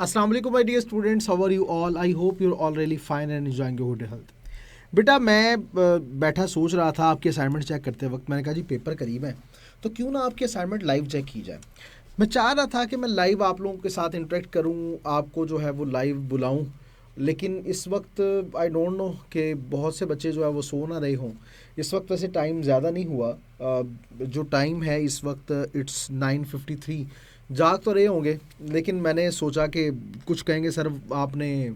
अस्सलाम वालेकुम my dear students, how are you all? I hope you are all really fine and enjoying your good health. बेटा मैं बैठा सोच रहा था आपकी असाइनमेंट चेक करते वक्त, मैंने कहा जी पेपर करीब है तो क्यों ना आपकी असाइनमेंट लाइव चेक की जाए। मैं चाह रहा था कि मैं लाइव आप लोगों के साथ इंटरेक्ट करूं, आपको जो है वो लाइव बुलाऊं, लेकिन इस वक्त आई डोंट नो कि बहुत से बच्चे जो है वो सो ना रहे हों। इस वक्त वैसे टाइम ज़्यादा नहीं हुआ, जो टाइम है इस वक्त इट्स 9:53। जाग तो रहे होंगे, लेकिन मैंने सोचा कि कुछ कहेंगे सर आपने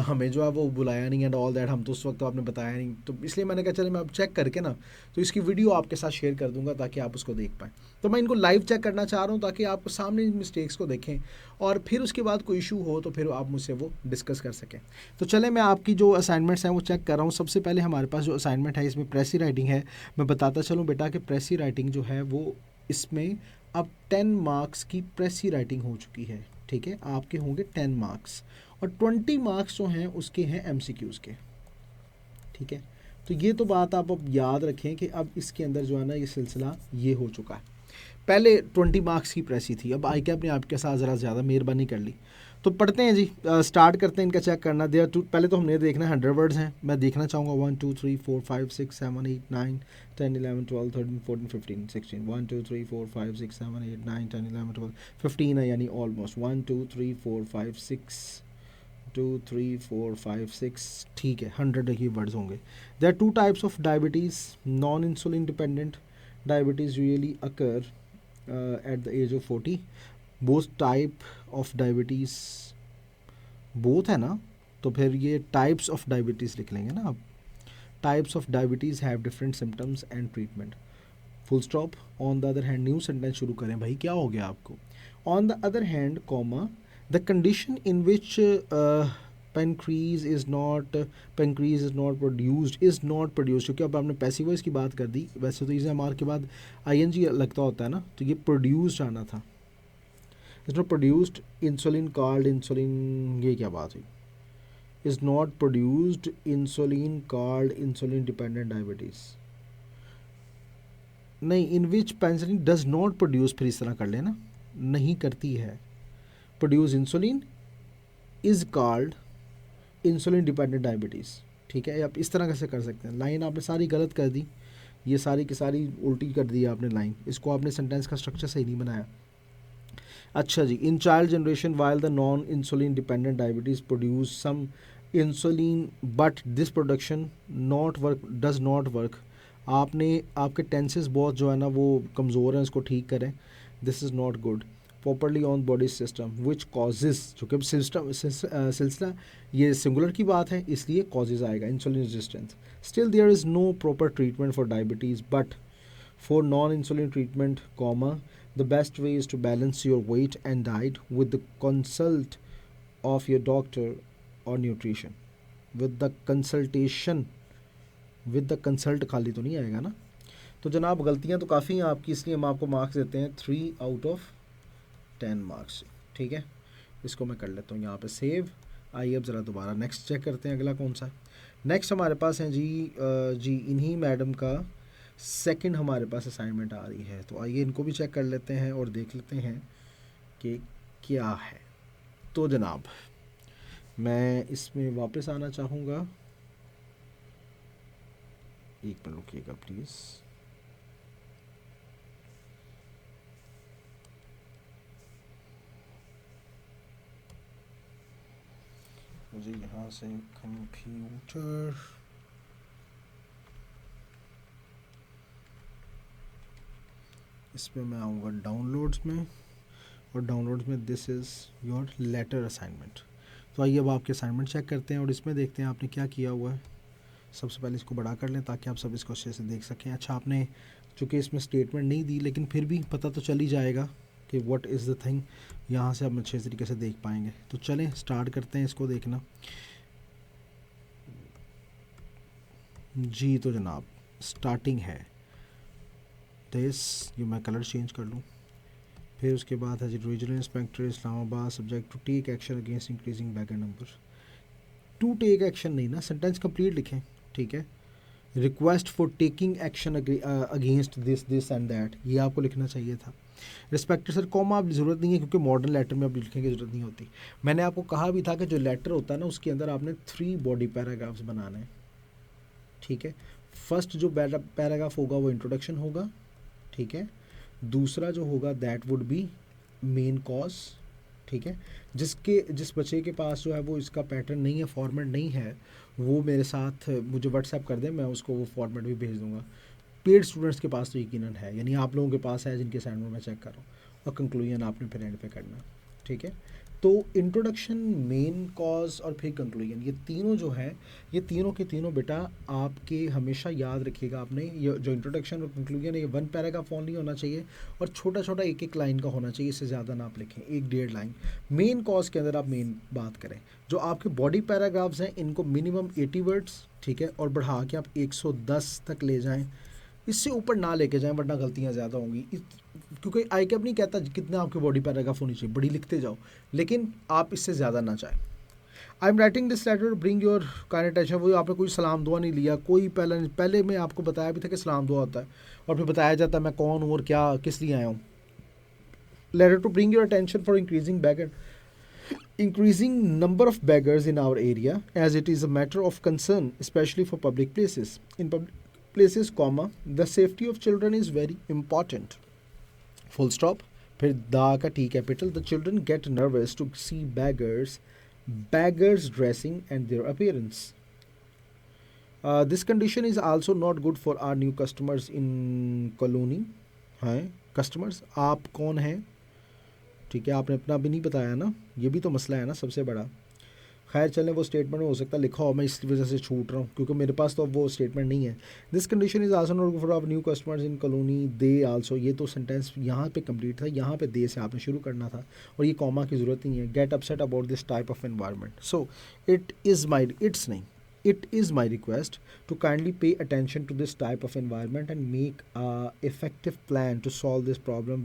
हमें जो है वो बुलाया नहीं एंड ऑल दैट, हम तो उस वक्त तो आपने बताया नहीं, तो इसलिए मैंने कहा चले मैं अब चेक करके ना तो इसकी वीडियो आपके साथ शेयर कर दूंगा ताकि आप उसको देख पाएँ। तो मैं इनको लाइव चेक करना चाह रहा हूँ ताकि आप सामने इन मिस्टेक्स को देखें और फिर उसके बाद कोई इशू हो तो फिर आप मुझसे वो डिस्कस कर सकें। तो चले मैं आपकी जो असाइनमेंट्स हैं वो चेक कर रहा हूँ। सबसे पहले हमारे पास जो असाइनमेंट है इसमें प्रेसी राइटिंग है। मैं बताता चलूँ बेटा कि प्रेसी राइटिंग जो है वो इसमें अब 10 मार्क्स की प्रेसी राइटिंग हो चुकी है। ठीक है, आपके होंगे 10 मार्क्स और 20 मार्क्स जो हैं उसके हैं एमसीक्यूज़ के। ठीक है, तो ये तो बात आप अब याद रखें कि अब इसके अंदर जो है ना ये सिलसिला ये हो चुका है। पहले 20 मार्क्स की प्रेसी थी, अब आई कैप ने आपके साथ ज़रा ज़्यादा मेहरबानी कर ली। तो पढ़ते हैं जी, स्टार्ट करते हैं इनका चेक करना। देयर टू, पहले तो हमने देखना है 100 वर्ड्स हैं। मैं देखना चाहूँगा 1 2 3 4 5 6 7 8 9 10 11 12 13 14 15 16 1 2 3 4 5 6 7 8 9 10 11 12 15 है, यानी ऑलमोस्ट 1 2 3 4 5 6 2 3 4 5 6। ठीक है, 100 ही वर्ड्स होंगे। There are two types of diabetes. Non insulin dependent diabetes usually occur at the age of 40. Both type of diabetes, both है ना, तो फिर ये टाइप्स ऑफ डायबिटीज़ लिख लेंगे ना आप। Types of diabetes have different symptoms and treatment, full stop. On the other hand, new sentence शुरू करें भाई, क्या हो गया आपको। On the other hand comma, the condition in which pancreas is not produced, क्योंकि अब आपने पैसिव वॉइस की बात कर दी। वैसे तो इसे हमारे के बाद आईएनजी लगता होता है ना, तो ये प्रोड्यूस्ड आना था। Is not produced insulin called insulin, ये क्या बात हुई। Is not produced insulin called insulin dependent diabetes, नहीं, इन विच पेंसिलिन डज नॉट प्रोड्यूस, फिर इस तरह कर लेना, नहीं करती है। Produce insulin is called insulin dependent diabetes. ठीक है, आप इस तरह कैसे कर सकते हैं। लाइन आपने सारी गलत कर दी, ये सारी की सारी उल्टी कर दी आपने लाइन, इसको आपने सेंटेंस का स्ट्रक्चर सही नहीं बनाया। अच्छा जी, in child generation while the non insulin dependent diabetes produce some insulin but this production not work, does not work. आपने आपके टेंसेस बहुत जो है ना वो कमज़ोर हैं, इसको ठीक करें। This is not good properly on body system which causes, चूँकि अब सिलसिला ये सिंगुलर की बात है इसलिए कॉजेज़ आएगा, insulin resistance. Still there is no proper treatment for diabetes but for non-insulin treatment, comma, the best way is to balance your weight and diet with the consult of your doctor or nutrition. With the consultation, with the consult खाली तो नहीं आएगा ना। तो जनाब गलतियाँ तो काफ़ी हैं आपकी, इसलिए हम आपको मार्क्स देते हैं 3/10 मार्क्स। ठीक है, इसको मैं कर लेता हूँ यहाँ पे सेव। आइए अब ज़रा दोबारा नेक्स्ट चेक करते हैं, अगला कौन सा है। नेक्स्ट हमारे पास है जी इन्हीं मैडम का सेकंड हमारे पास असाइनमेंट आ रही है, तो आइए इनको भी चेक कर लेते हैं और देख लेते हैं कि क्या है। तो जनाब मैं इसमें वापस आना चाहूँगा, एक मिनट रुकिएगा प्लीज़। मुझे यहाँ से कंप्यूटर, इसमें मैं आऊँगा डाउनलोड्स में, और डाउनलोड्स में this is your letter assignment. तो आइए अब आपके असाइनमेंट चेक करते हैं और इसमें देखते हैं आपने क्या किया हुआ है। सबसे पहले इसको बड़ा कर लें ताकि आप सब इसको अच्छे से देख सकें। अच्छा, आपने चूँकि इसमें स्टेटमेंट नहीं दी, लेकिन फिर भी पता तो चल ही जाएगा कि व्हाट इज़ द थिंग, यहाँ से आप अच्छे तरीके से देख पाएंगे। तो चलें स्टार्ट करते हैं इसको देखना जी। तो जनाब स्टार्टिंग है दिस, ये मैं कलर चेंज कर लूँ। फिर उसके बाद है जी regional inspector Islamabad subject to take action against increasing bag number. To take action नहीं ना, सेंटेंस कंप्लीट लिखें। ठीक है, request for taking action against this and that, ये आपको लिखना चाहिए था। रिस्पेक्टेड सर, कॉमा आप ज़रूरत नहीं है क्योंकि मॉडर्न लेटर में आप लिखने की ज़रूरत नहीं होती। मैंने आपको कहा भी था कि जो लेटर होता है ना उसके अंदर आपने 3 बॉडी पैराग्राफ्स बनाने हैं, ठीक है। फर्स्ट जो पैराग्राफ होगा वो इंट्रोडक्शन होगा, ठीक है। दूसरा जो होगा that would be main cause, ठीक है। जिस बच्चे के पास जो है वो इसका पैटर्न नहीं है, फॉर्मेट नहीं है, वो मेरे साथ मुझे व्हाट्सएप कर दें, मैं उसको वो फॉर्मेट भी भेज दूंगा। पेड स्टूडेंट्स के पास तो यकीनन है, यानी आप लोगों के पास है जिनके असाइनमेंट मैं चेक कर रहा हूँ, और कंक्लूजन आपने फिर एंड पे करना, ठीक है। तो इंट्रोडक्शन, मेन कॉज और फिर कंक्लूजन, ये तीनों जो है, ये तीनों के तीनों बेटा आपके हमेशा याद रखिएगा आपने। ये जो इंट्रोडक्शन और कंक्लूजन है ये 1 पैराग्राफ ओनली होना चाहिए, और छोटा छोटा एक एक लाइन का होना चाहिए, इससे ज़्यादा ना आप लिखें, 1-1.5 लाइन। मेन कॉज के अंदर आप मेन बात करें। जो आपके बॉडी पैराग्राफ्स हैं इनको मिनिमम 80 वर्ड्स, ठीक है, और बढ़ा के आप 110 तक ले जाएँ, इससे ऊपर ना लेके जाएं वरना गलतियां ज़्यादा होंगी। क्योंकि आई कैप नहीं कहता कितना आपकी बॉडी पैराग्राफ होनी चाहिए, बड़ी लिखते जाओ, लेकिन आप इससे ज़्यादा ना चाहें। I am writing this letter bring your kind attention, वो आपने कोई सलाम दुआ नहीं लिया, कोई पहले मैं आपको बताया भी था कि सलाम दुआ होता है, और फिर बताया जाता है मैं कौन हूँ और क्या किस लिए आया हूँ। Letter to bring your attention for increasing number of beggars in our area, as it is a matter of concern especially for public places. In public places, comma, the safety of children is very important, full stop, फिर दा का T capital, the children get nervous to see beggars dressing and their appearance. This condition is also not good for our new customers in colony. हैं customers, आप कौन हैं, ठीक है, आपने अपना भी नहीं बताया ना, ये भी तो मसला है ना सबसे बड़ा। खैर चलें, वो स्टेटमेंट में हो सकता है लिखा हो, मैं इस वजह से छूट रहा हूँ क्योंकि मेरे पास तो अब वो स्टेटमेंट नहीं है। This condition is also not for our new customers in colony, they also, ये तो सेंटेंस यहाँ पे कंप्लीट था, यहाँ पे दे से आपने शुरू करना था, और ये कॉमा की ज़रूरत नहीं है। Get upset about this type of environment, so it is my request to kindly pay attention to this type of environment and make a effective plan to solve this problem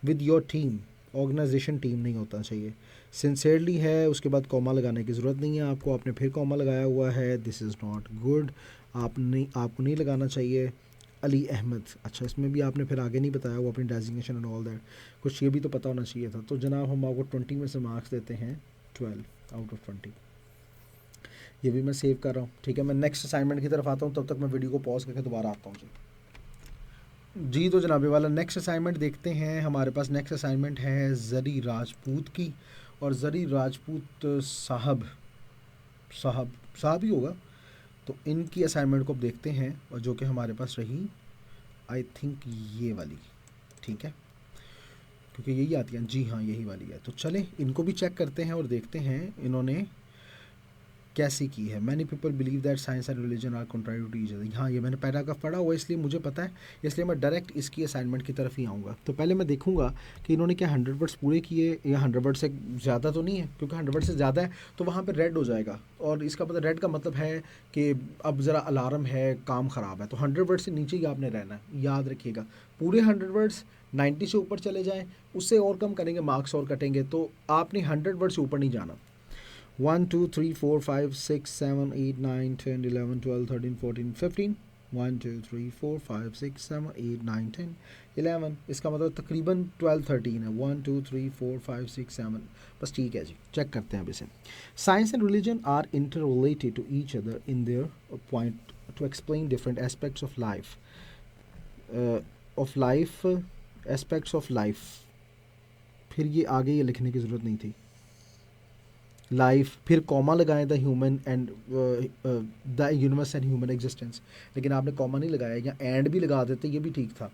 with your team. Organisation team नहीं होता चाहिए, सिंसेरली है, उसके बाद comma लगाने की ज़रूरत नहीं है आपको, आपने फिर कॉमा लगाया हुआ है, दिस इज़ नॉट गुड, आपको नहीं लगाना चाहिए। अली अहमद, अच्छा इसमें भी आपने फिर आगे नहीं बताया वो अपनी डेजिग्नेशन एंड ऑल दैट, कुछ ये भी तो पता होना चाहिए था। तो जनाब हम आपको 20 में से मार्क्स देते हैं 12 आउट ऑफ 20, ये भी मैं सेव कर रहा हूँ, ठीक है। मैं नेक्स्ट असाइनमेंट की तरफ आता हूँ, तब तक मैं वीडियो को पॉज करके दोबारा आता हूँ जी। तो जनाबे वाला नेक्स्ट असाइनमेंट देखते हैं। हमारे पास नेक्स्ट असाइनमेंट है जरी राजपूत की, और जरी राजपूत साहब ही होगा, तो इनकी असाइनमेंट को अब देखते हैं, और जो कि हमारे पास रही आई थिंक ये वाली, ठीक है, क्योंकि यही आती है, जी हाँ यही वाली है। तो चलें इनको भी चेक करते हैं और देखते हैं इन्होंने कैसी की है। Many people believe that science and religion are contrary to each other. हाँ ये मैंने पैराग्राफ पढ़ा हुआ इसलिए मुझे पता है, इसलिए मैं डायरेक्ट इसकी असाइनमेंट की तरफ ही आऊँगा। तो पहले मैं देखूँगा कि इन्होंने क्या 100 वर्ड्स पूरे किए या 100 वर्ड से ज़्यादा तो नहीं है, क्योंकि 100 वर्ड से ज़्यादा है तो वहाँ पर रेड हो जाएगा, और इसका मतलब रेड का मतलब है कि अब ज़रा अलार्म है, काम ख़राब है। तो 100 वर्ड से नीचे ही आपने रहना है, याद रखिएगा। पूरे 100 वर्ड्स 90 से ऊपर चले जाएँ, उससे और कम करेंगे मार्क्स और कटेंगे, तो आपने 100 वर्ड से ऊपर नहीं जाना। 1 2 3 4 5 6 7 8 9 10 11 12 13 14 15 1 2 3 4 5 6 7 8 9 10 11, इसका मतलब तकरीबन 12 13 है। 1 2 3 4 5 6 7, बस ठीक है जी। चेक करते हैं अब इसे। Science and religion are interrelated to each other in their point to explain different aspects of life aspects of life. फिर ये आगे ये लिखने की ज़रूरत नहीं थी, लाइफ, फिर कॉमा लगाएं the human and the universe and human existence, लेकिन आपने कॉमा नहीं लगाया, या एंड भी लगा देते, ये भी ठीक था।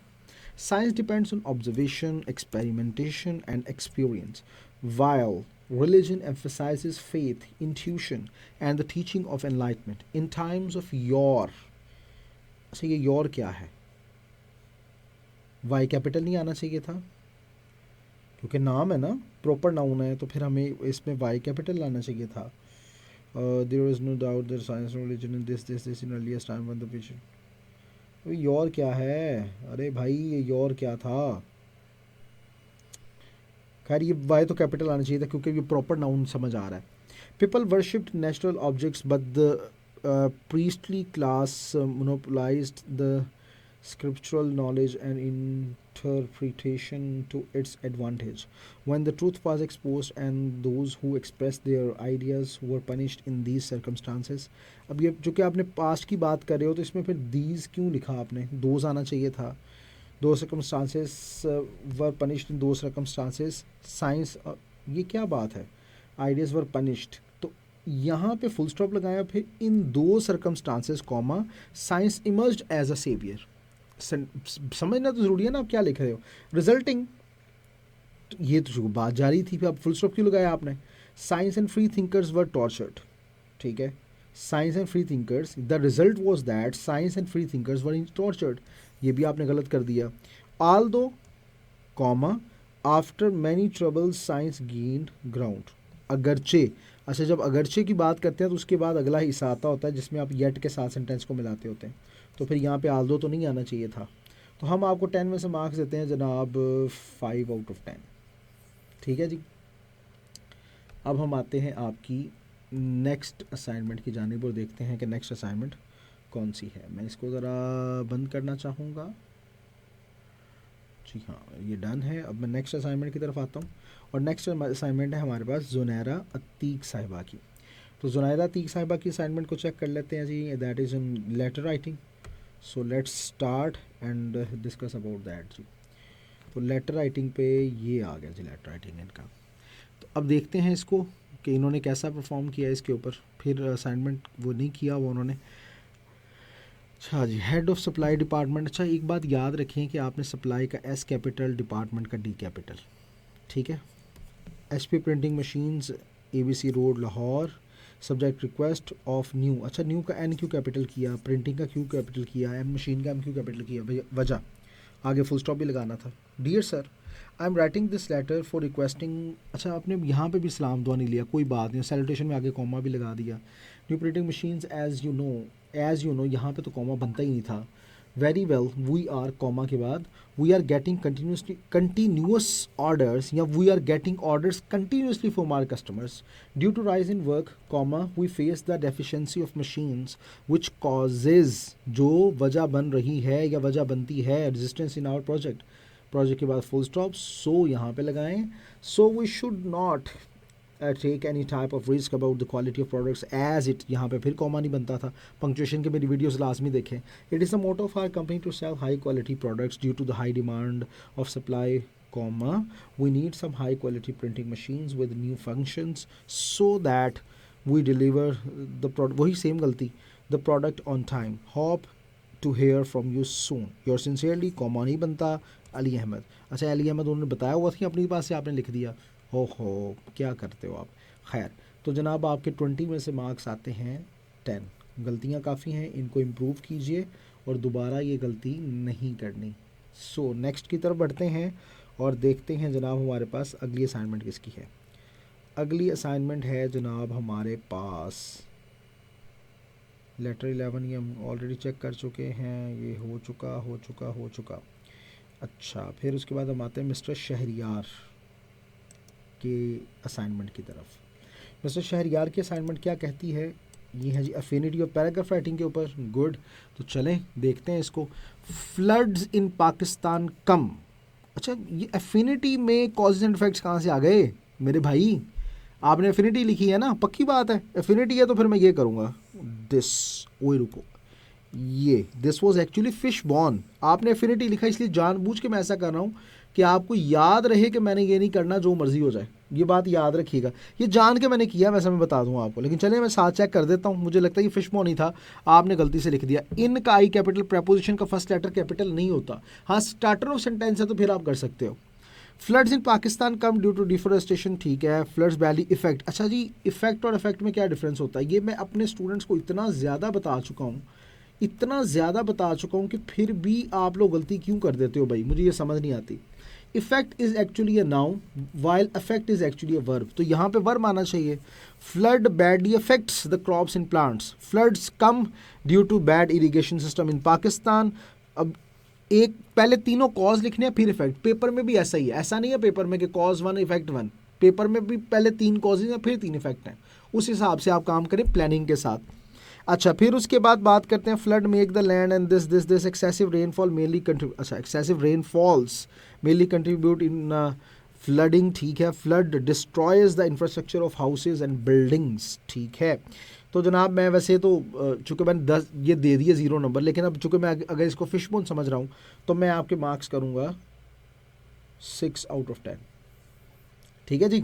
Science depends on observation, experimentation and experience, while religion emphasizes faith, intuition and the teaching of enlightenment in times of your। अच्छा ये योर क्या है, वाई कैपिटल नहीं आना चाहिए था क्योंकि नाम है ना, प्रॉपर नाउन है, तो फिर हमें इसमें वाई कैपिटल लाना चाहिए था। There is no doubt that science and religion in this in earlier time when the patient. Your क्या है, अरे भाई ये योर क्या था। खैर ये वाई तो कैपिटल आना चाहिए था क्योंकि ये प्रॉपर नाउन समझ आ रहा है। People worshipped natural objects but the priestly class monopolized the scriptural knowledge and interpretation to its advantage. When the truth was exposed and those who expressed their ideas were punished in these circumstances. अब ये जो कि आपने past की बात कर रहे हो तो इसमें फिर these क्यों लिखा आपने, those आना चाहिए था. Those circumstances were punished in those circumstances. Science ये क्या बात है, ideas were punished. तो यहाँ पे फुल स्टॉप लगाया, फिर इन दो circumstances comma science emerged as a saviour. समझना तो ज़रूरी है ना आप क्या लिख रहे हो. रिजल्टिंग, ये तो बात जारी थी, फिर अब फुल स्टॉप क्यों लगाया आपने. Science and free thinkers were tortured. ठीक है, science and free thinkers, the result was that science and free thinkers were tortured. ये भी आपने गलत कर दिया. ऑल दो comma after many troubles science gained ground. अगरचे, अच्छा जब अगरचे की बात करते हैं तो उसके बाद अगला हिस्सा आता होता है जिसमें आप येट के साथ सेंटेंस को मिलाते होते हैं. तो फिर यहाँ पे आल दो तो नहीं आना चाहिए था. तो हम आपको 10 में से मार्क्स देते हैं जनाब 5 आउट ऑफ 10. ठीक है जी. अब हम आते हैं आपकी नेक्स्ट असाइनमेंट की जानिब और देखते हैं कि नेक्स्ट असाइनमेंट कौन सी है. मैं इसको ज़रा बंद करना चाहूँगा. जी हाँ, ये डन है. अब मैं नेक्स्ट असाइनमेंट की तरफ आता हूँ और नेक्स्ट असाइनमेंट है हमारे पास ज़ुनैरा अतीक साहिबा की. तो ज़ुनैरा अतीक साहिबा की असाइनमेंट को चेक कर लेते हैं जी. That is in letter writing. So let's start and discuss about that जी. तो लेटर राइटिंग पे ये आ गया जी, लेटर राइटिंग इनका. तो अब देखते हैं इसको कि इन्होंने कैसा परफॉर्म किया इसके ऊपर. फिर असाइनमेंट वो नहीं किया वो उन्होंने. अच्छा जी, हेड ऑफ सप्लाई डिपार्टमेंट. अच्छा एक बात याद रखें कि आपने सप्लाई का एस कैपिटल, डिपार्टमेंट का डी कैपिटल. ठीक है. HP printing machines, ABC road Lahore. Subject request of new. अच्छा न्यू का N क्यों कैपिटल किया, प्रिंटिंग का क्यों कैपिटल किया, एम मशीन का M क्यों कैपिटल किया, वजह आगे फुल स्टॉप भी लगाना था. Dear sir, I am writing this letter for requesting. अच्छा आपने यहाँ पे भी सलाम दुआ नहीं लिया, कोई बात नहीं. सैल्यूटेशन में आगे कॉमा भी लगा दिया. New printing machines as you know यहाँ पे तो कॉमा बनता ही नहीं था. Very well, we are comma के बाद we are getting continuous orders या we are getting orders continuously from our customers due to rise in work comma we face the deficiency of machines which causes. जो वजह बन रही है या वजह बनती है रेजिस्टेंस इन आवर प्रोजेक्ट के बाद फुल स्टॉप. सो यहाँ पे लगाएं. So we should not take any type of risk about the quality of products as it. यहाँ पे फिर कॉमा नहीं बनता था. पंक्चुएशन के मेरी वीडियोस लाजमी देखें. It is the motto of our company to sell high quality products due to the high demand of supply comma we need some high quality printing machines with new functions so that we deliver the product. वही same गलती, the product on time. Hope to hear from you soon. Your sincerely. Comma नहीं बनता. अली अहमद. अच्छा अली अहमद उन्होंने बताया हुआ था अपनी पास से आपने लिख दिया. हो क्या करते हो आप. खैर, तो जनाब आपके 20 में से मार्क्स आते हैं 10. गलतियां काफ़ी हैं, इनको इम्प्रूव कीजिए और दोबारा ये गलती नहीं करनी. सो नेक्स्ट की तरफ बढ़ते हैं और देखते हैं जनाब हमारे पास अगली असाइनमेंट किसकी है. अगली असाइनमेंट है जनाब हमारे पास लेटर 11. ये हम ऑलरेडी चेक कर चुके हैं. ये हो चुका. अच्छा, फिर उसके बाद हम आते हैं मिस्टर शहरियार के असाइनमेंट की तरफ. मिस्टर शहरियार की असाइनमेंट क्या कहती है. ये है जी अफिनिटी और पैराग्राफ राइटिंग के ऊपर. गुड. तो चलें देखते हैं इसको. फ्लड्स इन पाकिस्तान कम. अच्छा ये अफिनिटी में कॉजेज एंड इफेक्ट्स कहाँ से आ गए मेरे भाई. आपने अफिनिटी लिखी है ना, पक्की बात है अफिनिटी है. तो फिर मैं ये करूँगा दिस. ओए रुको, ये this was actually fish born. आपने अफिनिटी लिखा इसलिए जानबूझ के मैं ऐसा कर रहा हूँ कि आपको याद रहे कि मैंने ये नहीं करना जो मर्जी हो जाए. ये बात याद रखिएगा. ये जान के मैंने किया, वैसे मैं बता दूंगा आपको. लेकिन चलिए मैं साथ चेक कर देता हूँ. मुझे लगता है ये फिश बॉर्न ही था, आपने गलती से लिख दिया. इन का आई कैपिटल प्रेपोजिशन का फर्स्ट लेटर कैपिटल नहीं होता. हाँ स्टार्टर ऑफ सेंटेंस है तो फिर आप कर सकते हो. Floods in Pakistan come due to deforestation. ठीक है. Floods valley effect. अच्छा जी, इफेक्ट और इफेक्ट में क्या डिफरेंस होता है ये मैं अपने स्टूडेंट्स को इतना ज़्यादा बता चुका हूँ कि फिर भी आप लोग गलती क्यों कर देते हो भाई, मुझे ये समझ नहीं आती. Effect is actually a noun while affect is actually a verb. तो यहाँ पे वर्ब आना चाहिए. Flood badly affects the crops in plants. Floods come due to bad irrigation system in Pakistan. अब एक पहले तीनों कॉज लिखने हैं फिर इफेक्ट. पेपर में भी ऐसा ही है. ऐसा नहीं है पेपर में कि कॉज 1 इफेक्ट 1. पेपर में भी पहले 3 कॉजेज हैं फिर 3 इफेक्ट हैं. उस हिसाब से आप काम करें प्लानिंग के साथ. अच्छा, फिर उसके बाद बात करते हैं flood make the land and this excessive rainfall mainly contribute, अच्छा excessive rainfalls mainly contribute in flooding, ठीक है। Flood destroys the infrastructure of houses and buildings, ठीक है। तो जनाब मैं वैसे तो चूँकि मैंने 10 ये दे दिए 0 नंबर, लेकिन अब चूँकि मैं अगर इसको फिशबोन समझ रहा हूँ तो मैं आपके मार्क्स करूँगा 6/10, ठीक है जी।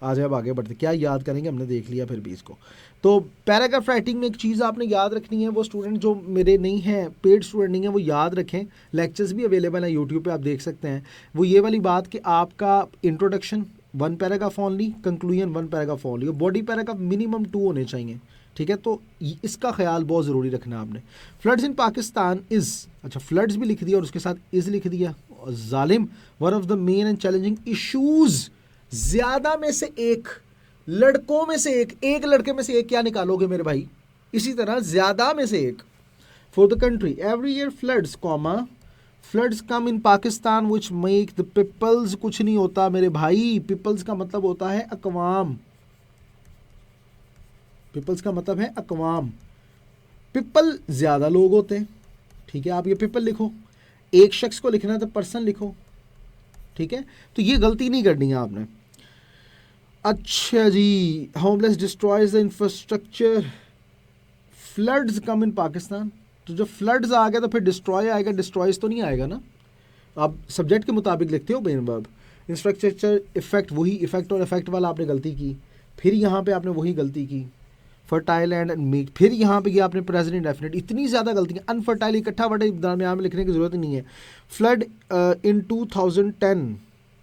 आज अब आगे बढ़ते, क्या याद करेंगे, हमने देख लिया फिर भी इसको। तो पैराग्राफ राइटिंग में एक चीज़ आपने याद रखनी है, वो स्टूडेंट जो मेरे नहीं हैं, पेड स्टूडेंट नहीं है, वो याद रखें। लेक्चर्स भी अवेलेबल हैं यूट्यूब पे, आप देख सकते हैं। वो ये वाली बात कि आपका introduction 1 paragraph only, conclusion 1 paragraph only, और बॉडी पैराग्राफ मिनिमम 2 होने चाहिए, ठीक है। तो इसका ख्याल बहुत ज़रूरी रखना है आपने। फ्लड्स इन पाकिस्तान इज़, अच्छा फ्लड्स भी लिख दिया और उसके साथ इज़ लिख दिया। जालिम one of the main and challenging issues, ज़्यादा में से एक, लड़कों में से एक लड़के में से एक, क्या निकालोगे मेरे भाई, इसी तरह ज़्यादा में से एक। For the country every year floods comma, floods come in Pakistan which make the peoples, कुछ नहीं होता मेरे भाई, पीपल्स का मतलब होता है अकवाम, पीपल्स का मतलब है अकवाम। पीपल ज़्यादा लोग होते हैं, ठीक है। आप ये पीपल लिखो, एक शख्स को लिखना है तो पर्सन लिखो, ठीक है। तो ये गलती नहीं करनी है आपने। अच्छा जी, homeless destroys the infrastructure, floods come in Pakistan, तो जब फ्लड्स आ गया तो फिर डिस्ट्रॉय आएगा, डिस्ट्रॉयज तो नहीं आएगा ना। आप सब्जेक्ट के मुताबिक लिखते हो मेन वर्ब। इंफ्रास्ट्रक्चर इफेक्ट, वही इफेक्ट और इफेक्ट वाला आपने गलती की, फिर यहाँ पे आपने वही गलती की। फर्टाइल एंड मेक, फिर यहाँ पे आपने प्रेजेंट इंडेफिनिट, इतनी ज़्यादा गलतियाँ। अनफर्टाइल इकट्ठा वर्ड दरमियान में लिखने की ज़रूरत नहीं है। फ्लड इन 2010,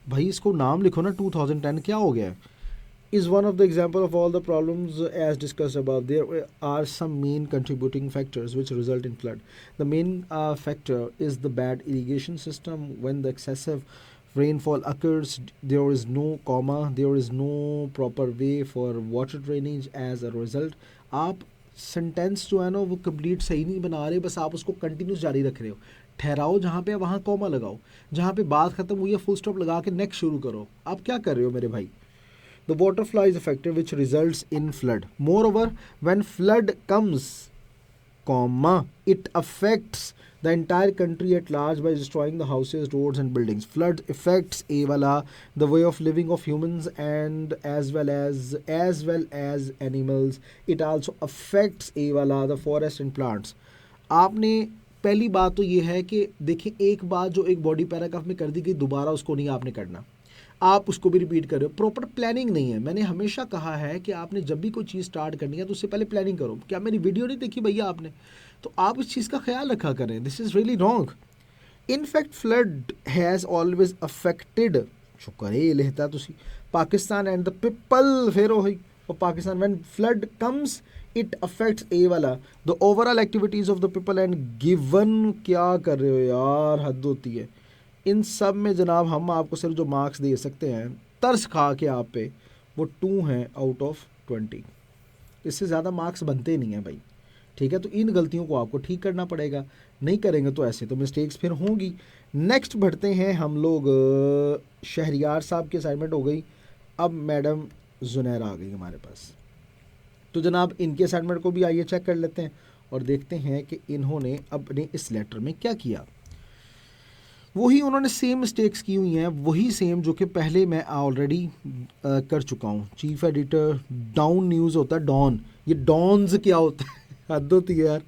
भाई इसको नाम लिखो ना, 2010 क्या हो गया। is one of the example of all the problems as discussed above. There are some main contributing factors which result in flood. The main factor is the bad irrigation system. When the excessive rainfall occurs, there is no comma, there is no proper way for water drainage. As a result, आप sentence जो है ना वो complete सही नहीं बना रहे, बस आप उसको कंटिन्यूस जारी रख रहे हो। ठहराओ जहाँ पे, वहाँ कॉमा लगाओ, जहाँ पे बात खत्म हुई है फुल स्टॉप लगा के नेक्स्ट शुरू करो। आप क्या कर रहे हो मेरे भाई। The waterfly is a factor which results in flood. Moreover, when flood comes, comma, it affects the entire country at large by destroying the houses, roads and buildings. Flood affects the way of living of humans and as well as animals. It also affects the forest and plants. आपने पहली बात तो ये है कि देखिए, एक बात जो एक बॉडी पैराग्राफ में कर दी गई, दोबारा उसको नहीं आपने करना, आप उसको भी रिपीट कर रहे हो। प्रॉपर प्लानिंग नहीं है। मैंने हमेशा कहा है कि आपने जब भी कोई चीज़ स्टार्ट करनी है तो उससे पहले प्लानिंग करो। क्या मेरी वीडियो नहीं देखी भैया आपने, तो आप इस चीज़ का ख्याल रखा करें। This is really wrong. In fact flood has always affected, शुक्र है ये लिखता तुसी, पाकिस्तान एंड द पीपल, फिर हो और Pakistan. When flood comes it affects the overall activities of the people and given, क्या कर रहे हो यार, हद होती है। इन सब में जनाब हम आपको सिर्फ जो मार्क्स दे सकते हैं तरस खा के आप पे, वो 2 हैं आउट ऑफ 20। इससे ज़्यादा मार्क्स बनते नहीं हैं भाई, ठीक है। तो इन गलतियों को आपको ठीक करना पड़ेगा, नहीं करेंगे तो ऐसे तो मिस्टेक्स फिर होंगी। नेक्स्ट बढ़ते हैं हम लोग, शहरियार साहब की असाइनमेंट हो गई, अब मैडम जुनैरा आ गई हमारे पास। तो जनाब इनके असाइनमेंट को भी आइए चेक कर लेते हैं और देखते हैं कि इन्होंने अपने इस लेटर में क्या किया। वही उन्होंने सेम मिस्टेक्स की हुई हैं, वही सेम जो कि पहले मैं ऑलरेडी कर चुका हूँ। चीफ एडिटर, डाउन न्यूज़ होता है, डॉन, ये डॉन्स क्या होता है, हद होती है यार।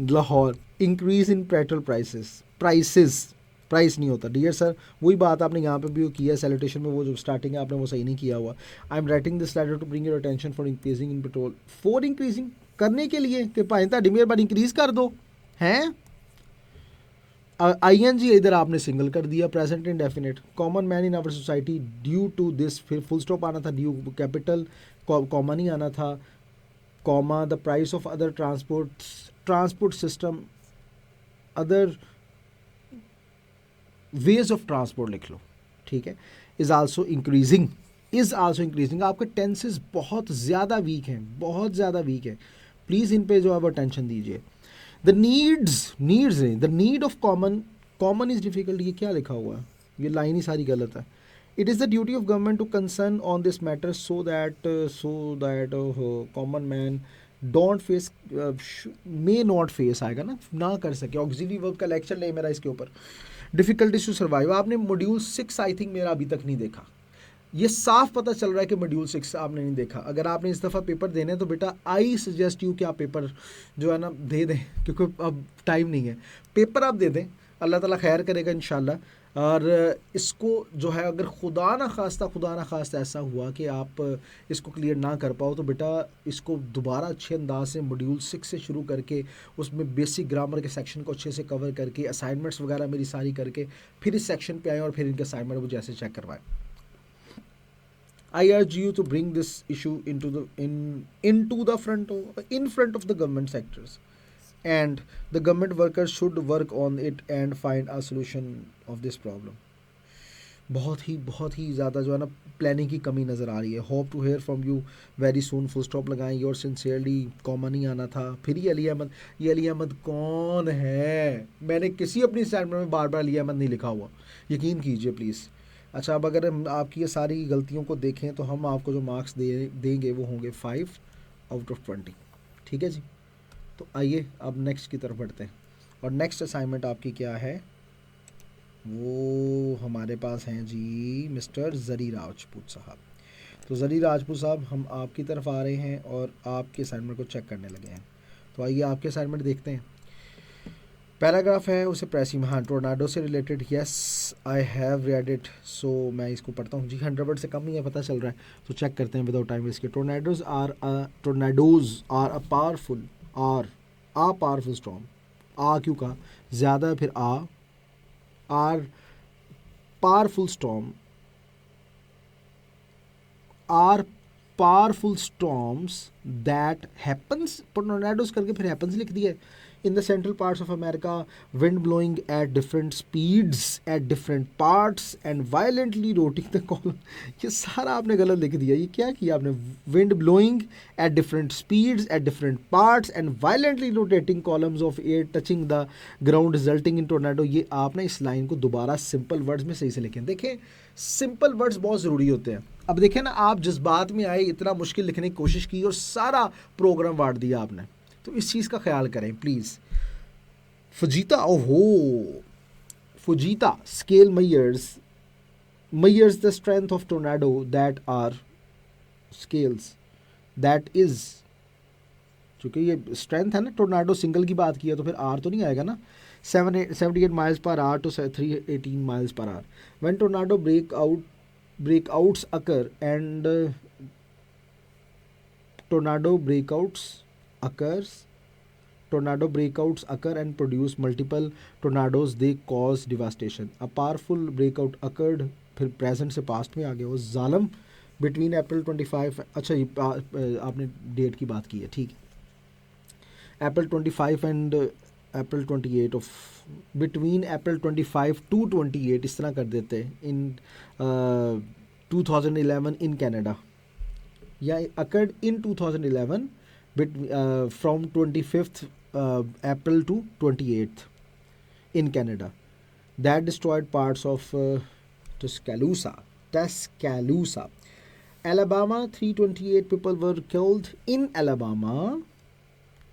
Lahore, increase in petrol price नहीं होता डियर सर। वही बात आपने यहाँ पे भी की है सैल्यूटेशन में, वो जो स्टार्टिंग है आपने वो सही नहीं किया हुआ। I am writing this letter to bring your attention for increasing in petrol, for increasing करने के लिए कि भाई ताड़ी मेहरबानी इंक्रीज कर दो हैं। ING इधर आपने सिंगल कर दिया, present indefinite. Common man in our society, due to this, फिर फुल स्टॉप आना था, ड्यू कैपिटल, कॉमा नहीं आना था, comma the price of other transport system, other ways of transport लिख लो, ठीक है। Is also increasing. आपके टेंसेस बहुत ज़्यादा वीक हैं, प्लीज़ इन पे जो है वो अटेंशन दीजिए। The need of common is difficult, ये क्या लिखा हुआ है, ये लाइन ही सारी गलत है। It is the duty of government to concern on this matter so that common man don't face, may not face आएगा ना कर सके, ऑक्सिलरी वर्ब का लेक्चर नहीं मेरा इसके ऊपर। डिफिकल्टीज टू सर्वाइव, आपने मॉड्यूल 6 आई थिंक मेरा अभी तक नहीं देखा, ये साफ पता चल रहा है कि मॉड्यूल 6 आपने नहीं देखा। अगर आपने इस दफ़ा पेपर देने तो बेटा आई सजेस्ट यू कि आप पेपर जो है ना दे दें, क्योंकि अब टाइम नहीं है, पेपर आप दे दें, अल्लाह ताला खैर करेगा इंशाल्लाह। और इसको जो है अगर खुदा ना खास्ता ऐसा हुआ कि आप इसको क्लियर ना कर पाओ तो बेटा इसको दोबारा अच्छे अंदाज से मॉड्यूल 6 से शुरू करके उसमें बेसिक ग्रामर के सेक्शन को अच्छे से कवर करके असाइनमेंट्स वगैरह मेरी सारी करके फिर इस सेक्शन पे आए और फिर इनके असाइनमेंट वो जैसे चेक करवाएं। I urge you to bring this issue into the front of the government sectors, and the government workers should work on it and find a solution of this problem. बहुत ही ज़्यादा जो है ना planning की कमी नज़र आ रही है। Hope to hear from you very soon, full stop लगाएं, योर सिंसियरली, कॉमा नहीं आना था। फिर ये अली अहमद कौन है? मैंने किसी अपनी असाइनमेंट में बार बार अली अहमद नहीं लिखा हुआ, यकीन कीजिए प्लीज़। अच्छा, अब अगर हम आपकी ये सारी गलतियों को देखें तो हम आपको जो मार्क्स देंगे वो होंगे 5 आउट ऑफ 20, ठीक है जी। तो आइए अब नेक्स्ट की तरफ बढ़ते हैं, और नेक्स्ट असाइनमेंट आपकी क्या है, वो हमारे पास हैं जी मिस्टर जरी राजपूत साहब। तो जरी राजपूत साहब, हम आपकी तरफ आ रहे हैं और आपके असाइनमेंट को चेक करने लगे हैं। तो आइए आपके असाइनमेंट देखते हैं। पैराग्राफ है उसे प्रेसिंग, हाँ टोर्नाडो से related, yes I have read it, so मैं इसको पढ़ता हूँ जी। 100 वर्ड से कम ही है पता चल रहा है, तो चेक करते हैं विदाउट टाइम वेस्ट के। Tornadoes are a powerful storm, आ क्यों कहा ज़्यादा, फिर are powerful storm, are powerful storms that happens, tornadoes करके फिर हैपन्स लिख दिया है। In the central parts of America, wind blowing at different speeds at different parts and violently rotating the column. ये सारा आपने गलत लिख दिया, ये क्या किया आपने? Wind blowing at different speeds at different parts and violently rotating columns of air touching the ground resulting in tornado. ये आपने इस लाइन को दोबारा सिंपल वर्ड्स में सही से लिखें। देखें सिंपल वर्ड्स बहुत ज़रूरी होते हैं। अब देखें ना, आप जज्बात में आए, इतना मुश्किल लिखने की कोशिश की और सारा प्रोग्राम वाट दिया आपने, तो इस चीज़ का ख्याल करें प्लीज़। फुजीता, ओहो फुजीता scale measures the strength of tornado that are scales that is, चूँकि ये स्ट्रेंथ है ना, टोर्नाडो सिंगल की बात की है तो फिर आर तो नहीं आएगा ना। 78 miles per hour to 318 miles per hour. When tornado breakouts occur and tornado breakouts occur and produce multiple tornadoes, they cause devastation. A powerful breakout occurred, फिर प्रेजेंट से पास्ट में आ गया वो जालम, बिटवीन अप्रैल 25, अच्छा ये आपने डेट की बात की है, ठीक है। अप्रैल 25 and April 28 of, between April 25 to 28 इस तरह कर देते हैं। इन 2011 इन कैनेडा, या occurred in 2011 from 25th April to 28th in Canada, that destroyed parts of Tuscaloosa, Alabama. 328 people were killed in Alabama,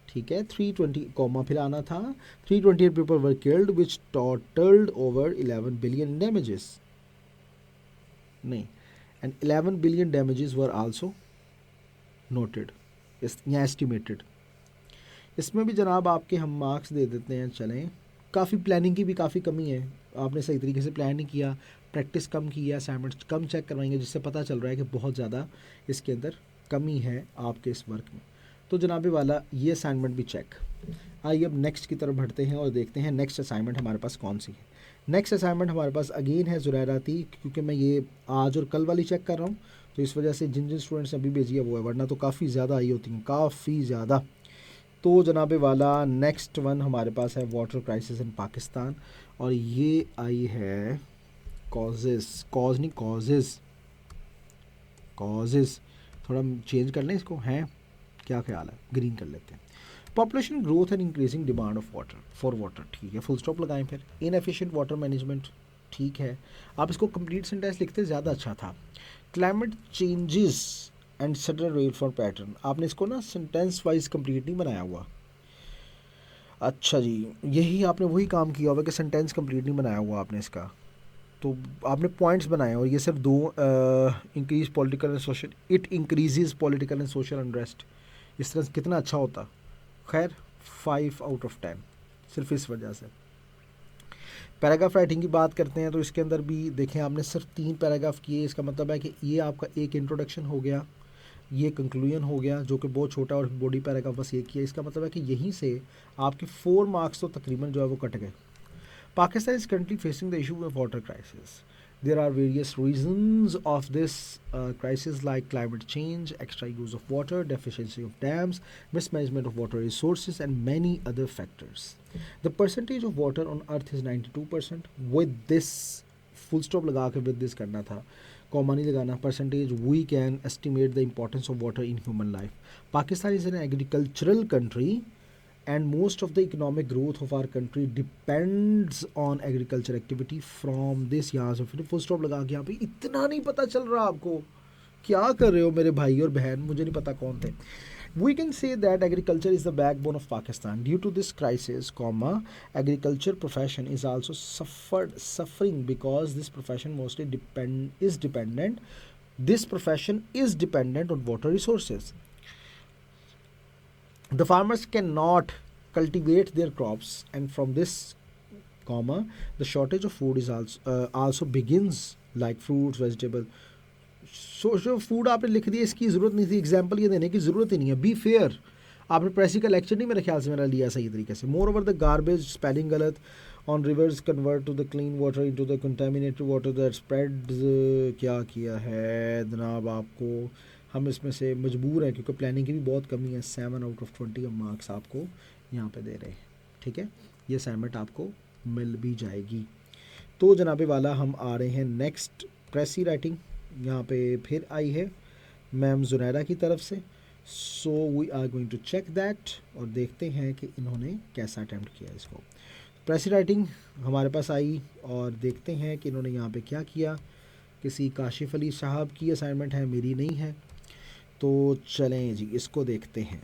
ठीक है। 320 कॉमा फिर आना था, 328 people were killed which totaled over 11 billion damages, नहीं, and 11 billion damages were also noted या estimated. इसमें भी जनाब आपके हम मार्क्स दे देते हैं। चलें, काफ़ी प्लानिंग की भी काफ़ी कमी है, आपने सही तरीके से प्लान नहीं किया, प्रैक्टिस कम की है, असाइनमेंट्स कम चेक करवाएंगे, जिससे पता चल रहा है कि बहुत ज़्यादा इसके अंदर कमी है आपके इस वर्क में। तो जनाब वाला ये असाइनमेंट भी चेक। आइए अब नेक्स्ट की तरफ बढ़ते हैं और देखते हैं नेक्स्ट असाइनमेंट हमारे पास कौन सी है। नेक्स्ट असाइनमेंट हमारे पास अगेन है ज़ुरैराती, क्योंकि मैं ये आज और कल वाली चेक कर रहा हूँ, तो इस वजह से जिन स्टूडेंट्स ने अभी भेजी है वो है, वरना तो काफ़ी ज़्यादा आई होती हैं, काफ़ी ज़्यादा। तो जनाब वाला नेक्स्ट वन हमारे पास है वाटर क्राइसिस इन पाकिस्तान, और ये आई है कॉजेज़, थोड़ा चेंज कर लें इसको, हैं क्या ख्याल है, ग्रीन कर लेते हैं। Population growth and increasing demand of water, ठीक है, फुल स्टॉप लगाएं। फिर इनएफिशिएंट वाटर मैनेजमेंट, ठीक है, आप इसको कंप्लीट सेंटेंस लिखते ज़्यादा अच्छा था। Climate changes and sudden rail for pattern. आपने इसको ना सेंटेंस वाइज कंप्लीट नहीं बनाया हुआ। अच्छा जी, यही आपने वही काम किया होगा कि सेंटेंस कंप्लीट नहीं बनाया हुआ आपने इसका, तो आपने पॉइंट्स बनाए और ये सिर्फ दो, increase political and social, it increases political and social unrest, इस तरह से कितना अच्छा होता। खैर 5/10 सिर्फ इस वजह से। पैराग्राफ राइटिंग की बात करते हैं तो इसके अंदर भी देखें आपने सिर्फ 3 पैराग्राफ किए, इसका मतलब है कि ये आपका एक इंट्रोडक्शन हो गया, ये कंक्लूजन हो गया जो कि बहुत छोटा, और बॉडी पैराग्राफ बस ये किया। इसका मतलब है कि यहीं से आपके 4 मार्क्स तो तकरीबन जो है वो कट गए। Pakistan is currently facing the issue of water crisis. There are various reasons of this crisis like climate change, extra use of water, deficiency of dams, mismanagement of water resources, and many other factors. The percentage of water on earth is 92%. With this, full stop लगा के with this करना था, comma नहीं लगाना, percentage we can estimate the importance of water in human life. Pakistan is an agricultural country and most of the economic growth of our country depends on agriculture activity. From this, यहाँ से फिर full stop लगा के, यहाँ पे इतना नहीं पता चल रहा आपको, क्या कर रहे हो मेरे भाई और बहन, मुझे नहीं पता कौन थे। We can say that agriculture is the backbone of Pakistan. Due to this crisis, agriculture profession is also suffering because this profession mostly dependent. This profession is dependent on water resources. The farmers cannot cultivate their crops, and from this, the shortage of food is also begins, like fruits, vegetable. So जो food आपने लिख दिया इसकी ज़रूरत नहीं थी, example ये देने की ज़रूरत ही नहीं है। बी फेयर, आपने प्रेसी का लेक्चर नहीं मेरे ख्याल से मेरा लिया सही तरीके से। Moreover the garbage spelling गलत on rivers convert to the clean water into the contaminated water that spread. क्या किया है जनाब, आपको हम इसमें से मजबूर हैं क्योंकि प्लानिंग की भी बहुत कमी है। 7/20 मार्क्स आपको यहाँ पे दे रहे हैं, ठीक है। ये असाइनमेंट आपको मिल भी जाएगी। तो जनाबे वाला हम आ रहे हैं नेक्स्ट, प्रेसी राइटिंग यहाँ पे फिर आई है मैम जुनैरा की तरफ से। So we are going to check that और देखते हैं कि इन्होंने कैसा अटैम्प्ट किया इसको। प्रेसी राइटिंग हमारे पास आई और देखते हैं कि इन्होंने यहाँ पे क्या किया। किसी काशिफ अली साहब की असाइनमेंट है, मेरी नहीं है। तो चलें जी, इसको देखते हैं।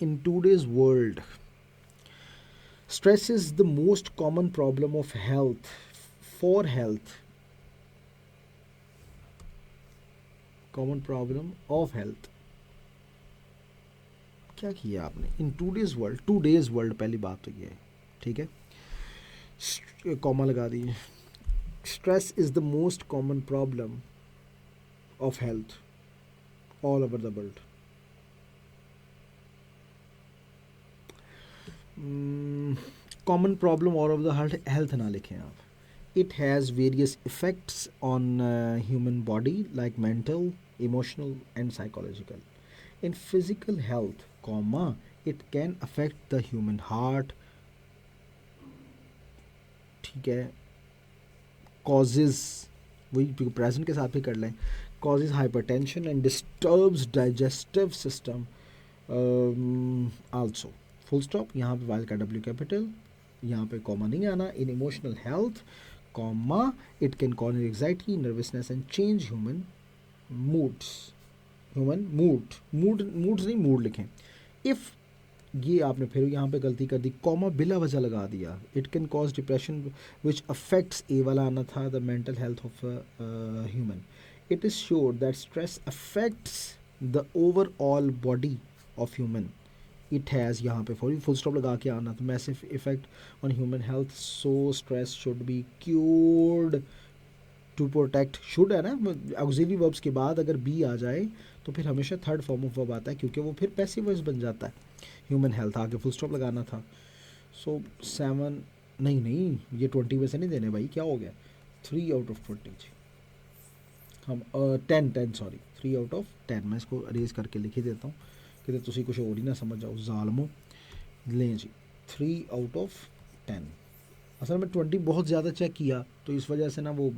In today's world, stress is the most common problem of health for health, common problem of health. क्या किया आपने? In today's world, today's world पहली बात तो ये है, ठीक है, कॉमा लगा दीजिए। Stress is the most common problem of health all over the world. Common problem all over the health ना लिखें आप। It has various effects on human body like mental, emotional and psychological. In physical health, it can affect the human heart, ठीक है, causes, वही present के साथ भी कर लें, causes hypertension and disturbs digestive system also. Full stop, यहाँ पे while का W capital, यहाँ पे कॉमा नहीं आना। In emotional health, it can cause anxiety, nervousness and change human moods. Moods नहीं, mood लिखें। If ये आपने फिर यहाँ पे गलती कर दी, कॉमा बिला वजह लगा दिया। It can cause depression which affects, a वाला आना था, the mental health of human. It is sure that stress affects the overall body of human. It has, यहाँ पे फुल स्टॉप लगा के आना था, massive effect on human health. So stress should be cured to protect. Should है ना, auxiliary verbs के बाद अगर बी आ जाए तो फिर हमेशा थर्ड फॉर्म ऑफ वर्ब आता है, क्योंकि वो फिर पैसिव वॉइस बन जाता है। ह्यूमन हेल्थ आगे फुल स्टॉप लगाना था। सो 7 नहीं, ये 20 में से नहीं देने भाई, क्या हो गया, 3/20 हम 10 सॉरी 3/10। मैं इसको अरेज करके लिख ही देता हूँ कि तुसी कुछ और ही ना समझ जाओ जालमो। लें जी, 3/10। असल में 20 बहुत ज़्यादा चेक किया तो इस वजह से ना वो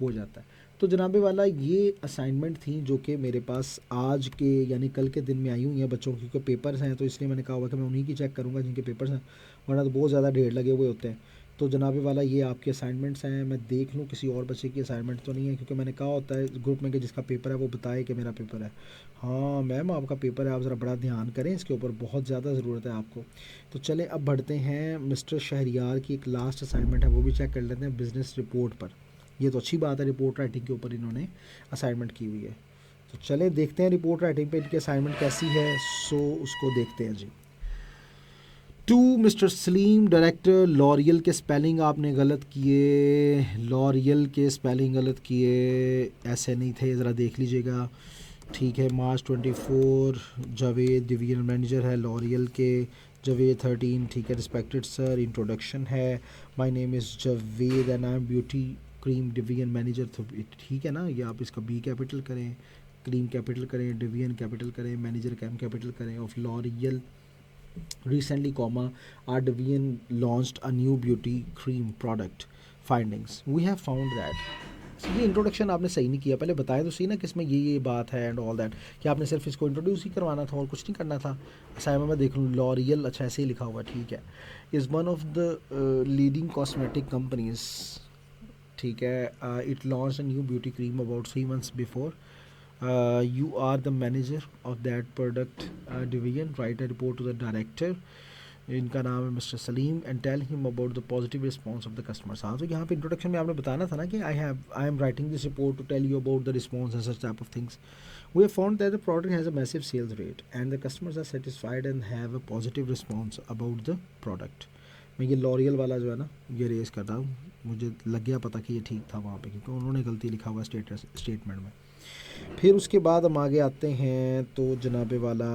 हो जाता है। तो जनाबे वाला ये असाइनमेंट थी जो कि मेरे पास आज के यानी कल के दिन में आई हुई हैं बच्चों, क्योंकि पेपर्स हैं तो इसलिए मैंने कहा हुआ कि मैं उन्हीं की चेक करूँगा जिनके पेपर्स हैं, वरना तो बहुत ज़्यादा ढेर लगे हुए होते हैं। तो जनाबे वाला ये आपके असाइनमेंट्स हैं। मैं देख लूँ किसी और बच्चे की असाइनमेंट तो नहीं है, क्योंकि मैंने कहा होता है ग्रुप में कि जिसका पेपर है वो बताए कि मेरा पेपर है। हाँ मैम आपका पेपर है, आप ज़रा बड़ा ध्यान करें इसके ऊपर, बहुत ज़्यादा ज़रूरत है आपको। तो चलें अब बढ़ते हैं, मिस्टर शहरियार की एक लास्ट असाइनमेंट है वो भी चेक कर लेते हैं, बिज़नेस रिपोर्ट पर। ये तो अच्छी बात है, रिपोर्ट राइटिंग के ऊपर इन्होंने असाइनमेंट की हुई है। तो चलें देखते हैं रिपोर्ट राइटिंग पे इनकी असाइनमेंट कैसी है, सो उसको देखते हैं जी। To mister Salim director, L'Oreal के स्पेलिंग आपने गलत किए, लॉरियल के स्पेलिंग गलत किए, ऐसे नहीं थे, ज़रा देख लीजिएगा। ठीक है, मार्च 24, जावेद डिवीजन मैनेजर है लॉरियल के, जावेद 13। ठीक है, रिस्पेक्टेड सर, इंट्रोडक्शन है, my name is Javed and I am beauty cream division manager. तो ठीक है ना, ये आप इसका बी कैपिटल करें, क्रीम कैपिटल करें, डिवीजन कैपिटल करें, मैनेजर कैम कैपिटल करें, of L'Oréal. Recently, our division launched a new beauty cream product. Findings: we have found that. ये इंट्रोडक्शन आपने सही नहीं किया, पहले बताया तो सही ना कि इसमें ये बात है एंड ऑल दैट, कि आपने सिर्फ इसको इंट्रोड्यूस ही करवाना था और कुछ नहीं करना था। असाइनमेंट में देख लूँ, लॉरियल अच्छा ऐसे ही लिखा हुआ, ठीक है, is one of the leading cosmetic companies. ठीक है, it launch a new beauty cream about 3 months before. You are the manager of that product division. Write a report to the director. इनका नाम है mister Salim, and tell him about the positive response of the customers. हाँ, तो यहाँ पे introduction में आपने बताना था ना कि I am writing this report to tell you about the response and such type of things. We have found that the product has a massive sales rate and the customers are satisfied and have a positive response about the product. मैं ये L'Oréal वाला जो है ना ये race कर रहा हूँ, मुझे लग गया पता कि ये ठीक था वहाँ पे, क्योंकि उन्होंने गलती लिखा हुआ स्टेटमेंट में। फिर उसके बाद हम आगे आते हैं, तो जनाबे वाला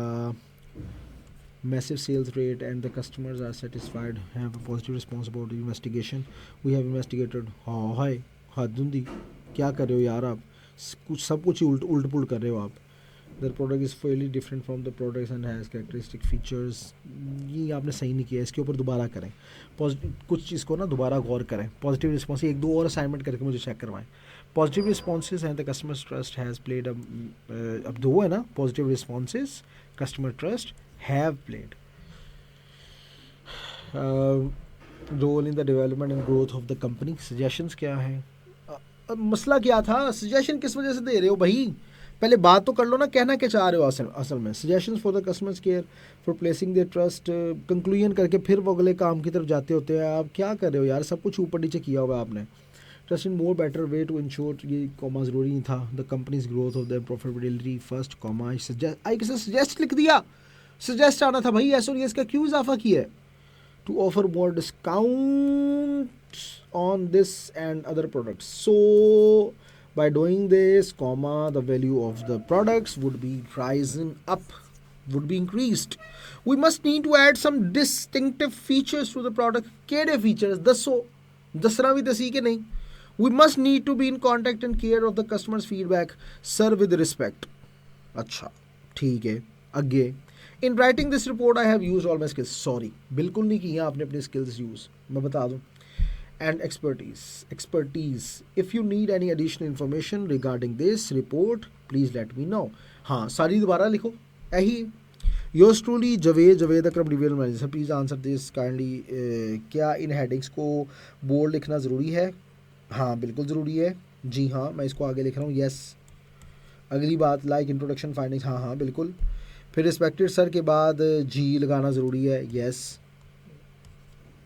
massive sales rate and the customers are satisfied, have a positive response about investigation, we have investigated. हाँ हाय हदुंदी, क्या कर रहे हो यार आप, सब कुछ ही उल्ट पुल्ट कर रहे हो आप। The product is Fairlie different from the products and has characteristic features. ये आपने सही नहीं किया, इसके ऊपर दोबारा करें, पॉजिटिव कुछ चीज़ को ना दोबारा गौर करें। पॉजिटिव रिस्पॉन्स एक दो और असाइनमेंट करके मुझे चेक करवाएं। Positive responses and the customer trust has played, अब दो है ना, positive responses, customer trust have played role in the development and growth of the company. Suggestions क्या है, मसला क्या था, सजेशन किस वजह से दे रहे हो भाई, पहले बात तो कर लो ना, कहना क्या चाह रहे हो असल में। Suggestions for the customers care for placing their trust, conclusion करके फिर वो अगले काम की तरफ जाते होते हैं। आप क्या कर रहे हो यार, सब कुछ ऊपर नीचे किया हुआ आपने। Trust in more better way to ensure, ये कॉमा ज़रूरी नहीं था, the company's growth of the profitability first comma suggest लिख दिया, सजेस्ट आना था भाई, ऐसा इसका क्यों इजाफा किया है। To offer more discount on this and other products, so by doing this comma the value of the products would be risen up, would be increased. We must need to add some distinctive features to the product. केड़े features दसो, दसना भी दसी के नहीं। We must need to be in contact and care of the customer's feedback, sir, with respect. अच्छा ठीक है, आगे in writing this report I have used all my skills. Sorry, बिल्कुल नहीं किया आपने अपने skills use, मैं बता दूं। And expertise. If you need any additional information regarding this report, please let me know. हाँ, सारी दोबारा लिखो यही। Yours truly, Javed Akram division manager, please answer this kindly. क्या इन हेडिंग्स को बोल्ड लिखना ज़रूरी है? हाँ बिल्कुल ज़रूरी है जी, हाँ मैं इसको आगे लिख रहा हूँ, यस। अगली बात, लाइक इंट्रोडक्शन फाइंडिंग्स, हाँ हाँ बिल्कुल। फिर रिस्पेक्टेड सर के बाद जी लगाना ज़रूरी है, यस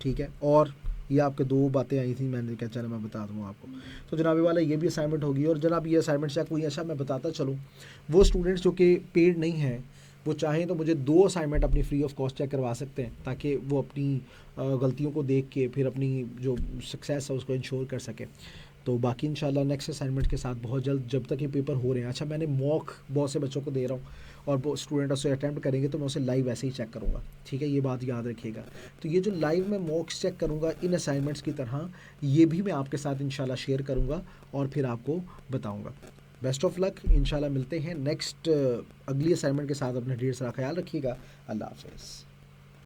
ठीक है। और ये आपके दो बातें आई थी, मैंने क्या चला मैं बता दूँ आपको। तो जनाबी वाला ये भी असाइनमेंट होगी, और जनाब ये असाइनमेंट चेक हुई। अच्छा मैं बताता चलूँ, वो स्टूडेंट्स जो कि पेड नहीं हैं वो चाहें तो मुझे 2 असाइनमेंट अपनी फ्री ऑफ कॉस्ट चेक करवा सकते हैं, ताकि वो अपनी गलतियों को देख के फिर अपनी जो सक्सेस है उसको इंश्योर कर सकें। तो बाकी इंशाल्लाह नेक्स्ट असाइनमेंट के साथ बहुत जल्द, जब तक ये पेपर हो रहे हैं। अच्छा मैंने मॉक बहुत से बच्चों को दे रहा हूँ, और वो स्टूडेंट उसे अटैम्प्ट करेंगे तो मैं उसे लाइव ऐसे ही चेक करूँगा, ठीक है, ये बात याद रखिएगा। तो ये जो लाइव में मॉक्स चेक करूँगा इन असाइनमेंट्स की तरह, ये भी मैं आपके साथ इंशाल्लाह शेयर करूँगा और फिर आपको बताऊँगा। बेस्ट ऑफ लक, इंशाल्लाह मिलते हैं नेक्स्ट अगली असाइनमेंट के साथ। अपने ढेर सारा ख्याल रखिएगा, अल्लाह हाफ़िज़।